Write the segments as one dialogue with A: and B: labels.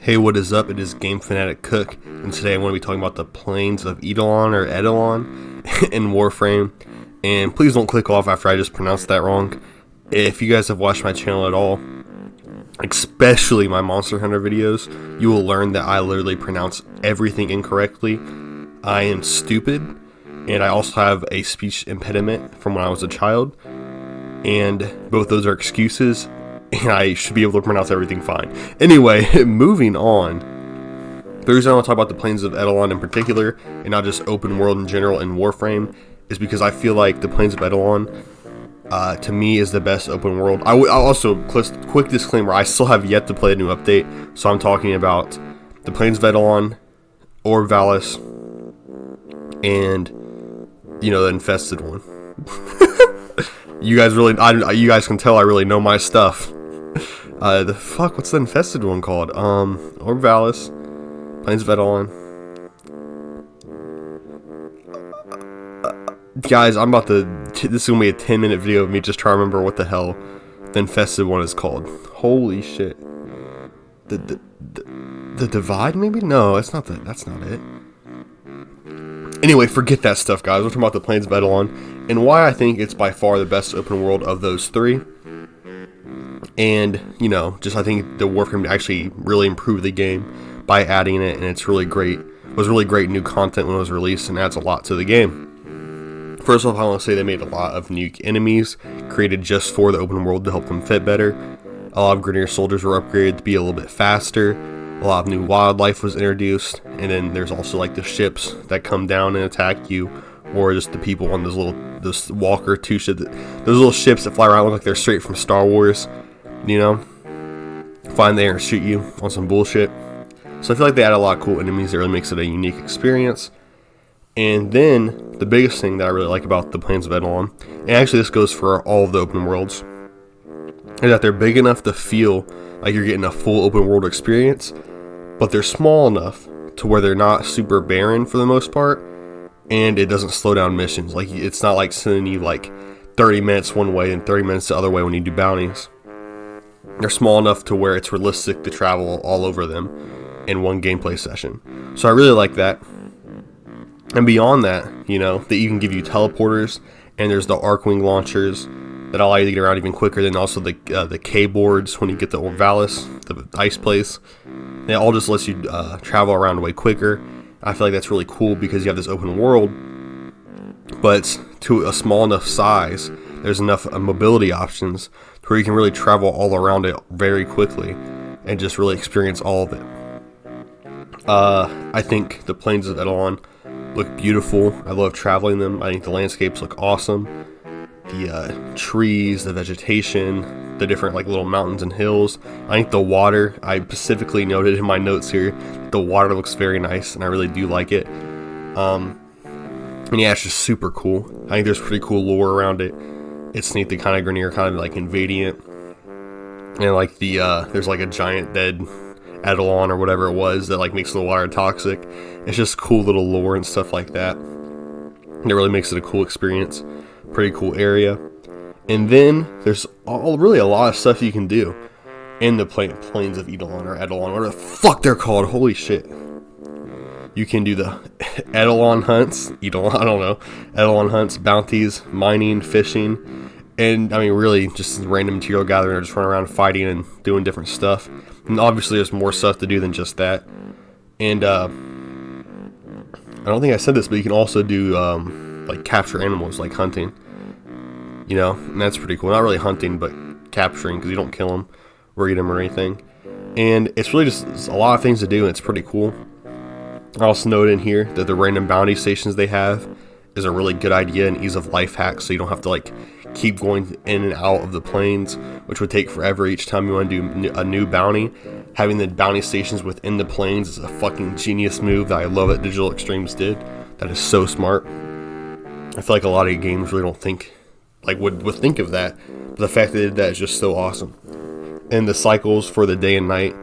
A: Hey, what is up? It is Game Fanatic Cook, and today I'm going to be talking about the Plains of Eidolon or Eidolon in Warframe. And please don't click off after I just pronounced that wrong. If you guys have watched my channel at all, especially my Monster Hunter videos, you will learn that I literally pronounce everything incorrectly. I am stupid, and I also have a speech impediment from when I was a child, and both those are excuses, and I should be able to pronounce everything fine. Anyway, moving on. The reason I want to talk about the Plains of Eidolon in particular, and not just open world in general in Warframe, is because I feel like the Plains of Eidolon, to me, is the best open world. I'll also, quick disclaimer, I still have yet to play a new update, so I'm talking about the Plains of Eidolon, Orvalis, and, you know, the infested one. You guys can tell I really know my stuff. What's the infested one called? Orvalis, Plains of Eidolon. Guys, this is gonna be a 10-minute video of me just trying to remember what the hell the infested one is called. Holy shit. The divide, maybe? No, that's not it. Anyway, forget that stuff, guys. We're talking about the Plains of Eidolon and why I think it's by far the best open world of those three. And, you know, just I think the Warframe actually really improved the game by adding it, and it's really great. It was really great new content when it was released and adds a lot to the game. First off, I want to say they made a lot of new enemies created just for the open world to help them fit better. A lot of Grenadier soldiers were upgraded to be a little bit faster. A lot of new wildlife was introduced, and then there's also like the ships that come down and attack you, or just the people on those Walker 2 ships, those little ships that fly around look like they're straight from Star Wars, you know, find there and shoot you on some bullshit. So I feel like they add a lot of cool enemies that really makes it a unique experience. And then the biggest thing that I really like about the Plains of Eidolon, and actually this goes for all of the open worlds, is that they're big enough to feel like you're getting a full open world experience, but they're small enough to where they're not super barren for the most part, and it doesn't slow down missions. Like, it's not like sending you like 30 minutes one way and 30 minutes the other way when you do bounties. They're small enough to where it's realistic to travel all over them in one gameplay session. So I really like that. And beyond that, you know, they even give you teleporters, and there's the Arcwing launchers that allow you to get around even quicker. Then also the K-boards when you get to Orvalis, the ice place. It all just lets you travel around way quicker. I feel like that's really cool because you have this open world, but to a small enough size, there's enough mobility options to where you can really travel all around it very quickly and just really experience all of it. I think the Plains of Eidolon look beautiful. I love traveling them. I think the landscapes look awesome. The trees, the vegetation, the different like little mountains and hills. I think the water, I specifically noted in my notes here, the water looks very nice, and I really do like it. And yeah, it's just super cool. I think there's pretty cool lore around it. It's neat the kind of Grenier kind of like invading it, and like there's like a giant dead Eidolon or whatever it was that like makes the water toxic. It's just cool little lore and stuff like that. And it really makes it a cool experience. Pretty cool area. And then there's really a lot of stuff you can do in the Plains of Eidolon or Eidolon, whatever the fuck they're called. Holy shit. You can do the Eidolon hunts, Eidolon hunts, bounties, mining, fishing, and I mean really just random material gathering or just running around fighting and doing different stuff. And obviously there's more stuff to do than just that. And I don't think I said this, but you can also do like capture animals, like hunting, you know, and that's pretty cool. Not really hunting, but capturing, because you don't kill them or eat them or anything. And it's really just a lot of things to do, and it's pretty cool. I also noted in here that the random bounty stations they have is a really good idea and ease of life hack, so you don't have to like keep going in and out of the plains, which would take forever each time you want to do a new bounty. Having the bounty stations within the plains is a fucking genius move that I love that Digital Extremes did. That is so smart. I feel like a lot of games really don't think, like would think of that, but the fact that they did that is just so awesome. And the cycles for the day and night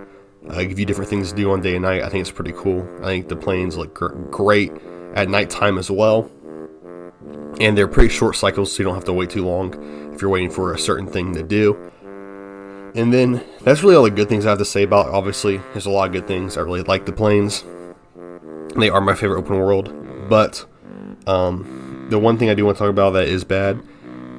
A: give you different things to do on day and night. I think it's pretty cool. I think the plains look great at nighttime as well. And they're pretty short cycles, so you don't have to wait too long if you're waiting for a certain thing to do. And then that's really all the good things I have to say about it. Obviously, there's a lot of good things. I really like the Plains. They are my favorite open world. But the one thing I do want to talk about that is bad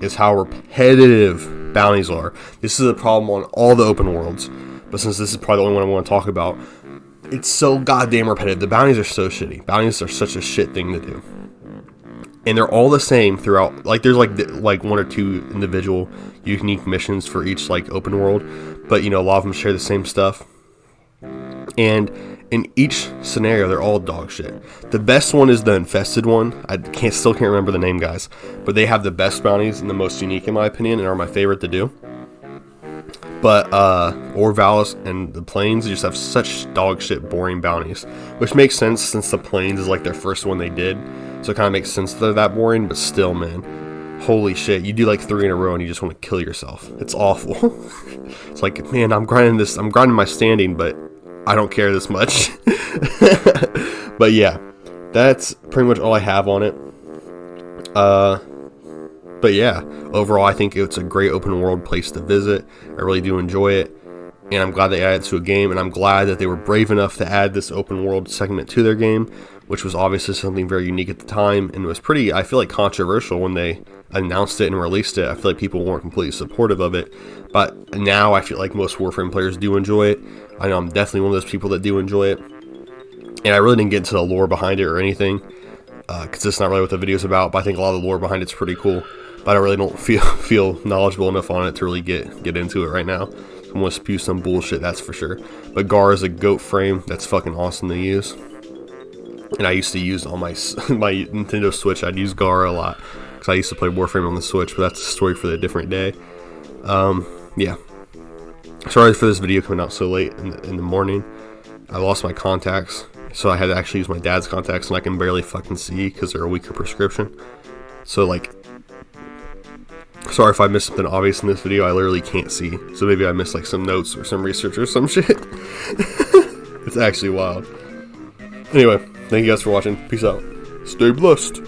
A: is how repetitive bounties are. This is a problem on all the open worlds. But since this is probably the only one I want to talk about, it's so goddamn repetitive. The bounties are so shitty. Bounties are such a shit thing to do. And they're all the same throughout. Like, there's like one or two individual unique missions for each like open world, but you know, a lot of them share the same stuff. And in each scenario, they're all dog shit. The best one is the infested one. I still can't remember the name, guys, but they have the best bounties and the most unique in my opinion, and are my favorite to do. But Orvalis and the Plains just have such dog shit boring bounties, which makes sense since the Plains is like their first one they did. So it kind of makes sense that they're that boring, but still, man, holy shit, you do like 3 in a row and you just want to kill yourself. It's awful. It's like, man, I'm grinding my standing, but I don't care this much. But yeah, that's pretty much all I have on it. But yeah, overall, I think it's a great open world place to visit. I really do enjoy it, and I'm glad they added it to a game, and I'm glad that they were brave enough to add this open world segment to their game, which was obviously something very unique at the time, and it was pretty, I feel like, controversial when they announced it and released it. I feel like people weren't completely supportive of it, but now I feel like most Warframe players do enjoy it. I know I'm definitely one of those people that do enjoy it, and I really didn't get into the lore behind it or anything, because it's not really what the video's about, but I think a lot of the lore behind it's pretty cool. But I really don't feel knowledgeable enough on it to really get into it right now. I'm going to spew some bullshit, that's for sure. But Gar is a goat frame that's fucking awesome to use. And I used to use on my Nintendo Switch, I'd use Gar a lot, because I used to play Warframe on the Switch, but that's a story for a different day. Yeah. Sorry for this video coming out so late in the morning. I lost my contacts, so I had to actually use my dad's contacts, and I can barely fucking see because they're a weaker prescription. So, like, sorry if I missed something obvious in this video. I literally can't see. So maybe I missed like some notes or some research or some shit. It's actually wild. Anyway, thank you guys for watching. Peace out. Stay blessed.